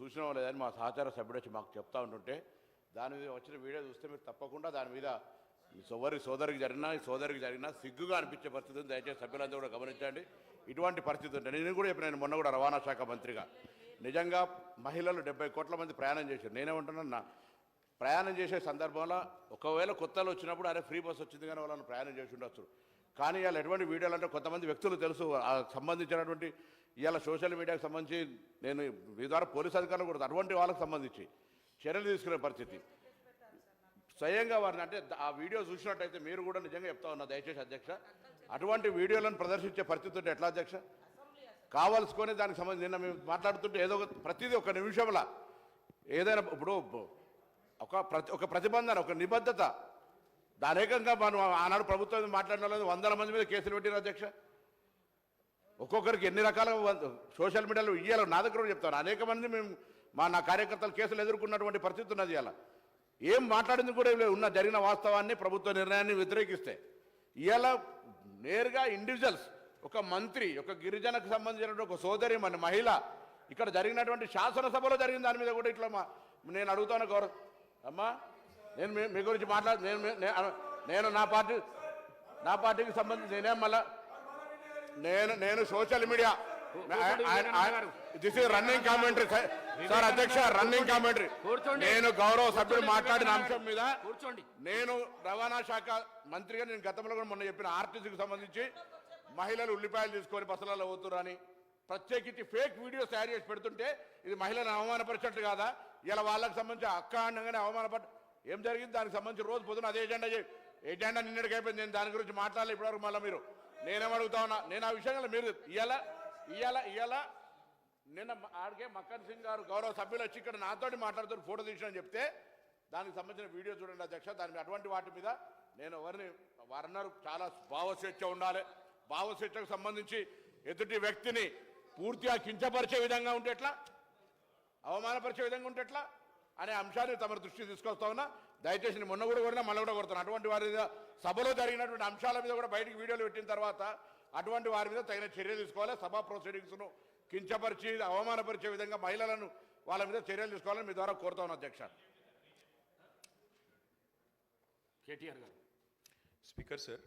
చూసినా లేదని మా సహచార సభ్యుడు వచ్చి మాకు చెప్తా ఉంటుంటే దాని మీద వచ్చిన వీడియో చూస్తే మీరు తప్పకుండా దాని మీద సోదరికి జరిగినా సిగ్గుగా అనిపించే పరిస్థితి ఉంది. దయచేసి సభ్యులందరూ కూడా గమనించండి. ఇటువంటి పరిస్థితి ఉంటుంది. నేను కూడా చెప్పిన మొన్న కూడా రవాణా శాఖ మంత్రిగా నిజంగా మహిళలు 70 కోట్ల మంది ప్రయాణం చేశారు. నేనేమంటున్నా ప్రయాణం చేసే సందర్భంలో ఒకవేళ కొత్తలో వచ్చినప్పుడు అరే ఫ్రీ బస్ వచ్చింది కానీ వాళ్ళని ప్రయాణం చేసి ఉండొచ్చు. కానీ ఇవాళ ఎటువంటి వీడియోలు అంటే కొంతమంది వ్యక్తులు తెలుసు సంబంధించినటువంటి ఇవాళ సోషల్ మీడియాకు సంబంధించి నేను మీ ద్వారా పోలీసు అధికారులు కూడా అటువంటి వాళ్ళకి సంబంధించి చర్యలు తీసుకునే పరిస్థితి స్వయంగా వారిని అంటే ఆ వీడియో చూసినట్టయితే మీరు కూడా నిజంగా చెప్తా ఉన్నా దయచేసి అధ్యక్ష అటువంటి వీడియోలను ప్రదర్శించే పరిస్థితి ఉంటే ఎట్లా అధ్యక్ష కావాల్సుకొని దానికి సంబంధించి నిన్న మేము మాట్లాడుతుంటే ఏదో ప్రతిదీ ఒక నిమిషంలో ఏదైనా ఇప్పుడు ఒక ప్రతిబంధన ఒక నిబద్ధత దానేకంగా మనం ఆనాడు ప్రభుత్వం మాట్లాడిన వాళ్ళు 100 మంది మీద కేసులు పెట్టిన అధ్యక్ష ఒక్కొక్కరికి ఎన్ని రకాల సోషల్ మీడియాలో ఇయ్యాలో నా దగ్గర చెప్తాను అనేక మంది మేము నా కార్యకర్తలు కేసులు ఎదుర్కొన్నటువంటి పరిస్థితి ఉన్నది. ఇలా ఏం మాట్లాడింది కూడా జరిగిన వాస్తవాన్ని ప్రభుత్వ నిర్ణయాన్ని వ్యతిరేకిస్తే ఇవాళ నేరుగా ఇండివిజువల్స్ ఒక మంత్రి ఒక గిరిజనకు సంబంధించినటువంటి ఒక సోదరి మన మహిళ ఇక్కడ జరిగినటువంటి శాసనసభలో జరిగిన దాని మీద కూడా ఇట్లా నేను అడుగుతాను గౌరవ అమ్మా నేను మీ గురించి నేను నా పార్టీకి సంబంధించి నేనేం మళ్ళా నేను social media this is running commentary sir అధ్యక్ష రన్నింగ్ కామెంటరీ నేను గౌరవ సభ్యుడు మాట్లాడిన అంశం మీద నేను రవాణా శాఖ మంత్రిగా నేను గతంలో కూడా మొన్న చెప్పిన ఆర్టీసీకి సంబంధించి మహిళలు ఉల్లిపాయలు తీసుకొని బస్సులలో పోతున్నారు ప్రత్యేకించి ఫేక్ వీడియోస్ తయారు చేసి పెడుతుంటే ఇది మహిళలను అవమానపరిచినట్టు కాదా ఇలా వాళ్ళకి సంబంధించి అక్క అనగానే అవమానపడ ఏం జరిగింది దానికి సంబంధించి రోజు పొద్దున అదే ఎజెండా నిన్నటికి అయిపోయింది. నేను దాని గురించి మాట్లాడాలి ఇప్పటివరకు మళ్ళీ మీరు నేనేమడుగుతా ఉన్నా నేను ఆ విషయంలో మీరు ఇవాళ నిన్న ఆడికే మక్కన్ సింగ్ గారు గౌరవ సభ్యులు వచ్చి ఇక్కడ నాతోటి మాట్లాడుతూ ఫోటో తీసినని చెప్తే దానికి సంబంధించిన వీడియో చూడండి అధ్యక్ష. దాని అటువంటి వాటి మీద నేను వారన్నారు చాలా భావస్వేచ్ఛ ఉండాలి భావస్వేచ్ఛకు సంబంధించి ఎదుటి వ్యక్తిని పూర్తిగా కించపరిచే విధంగా ఉంటే ఎట్లా అవమానపరిచే విధంగా ఉంటే ఎట్లా అనే అంశాన్ని తమ దృష్టి తీసుకొస్తా ఉన్నా. దయచేసి నేను మొన్న కూడా కొడినా మళ్ళీ కూడా కొడుతున్నాను. అటువంటి వారి మీద సభలో జరిగినటువంటి అంశాల మీద కూడా బయటికి వీడియోలు పెట్టిన తర్వాత అటువంటి వారి మీద తగిన చర్యలు తీసుకోవాలి. సభా ప్రొసీడింగ్స్ను కించపరిచి అవమానపరిచే విధంగా మహిళలను వాళ్ళ మీద చర్యలు తీసుకోవాలని మీ ద్వారా కోరుతా ఉన్నా అధ్యక్ష. కేటీఆర్ గారు స్పీకర్ సార్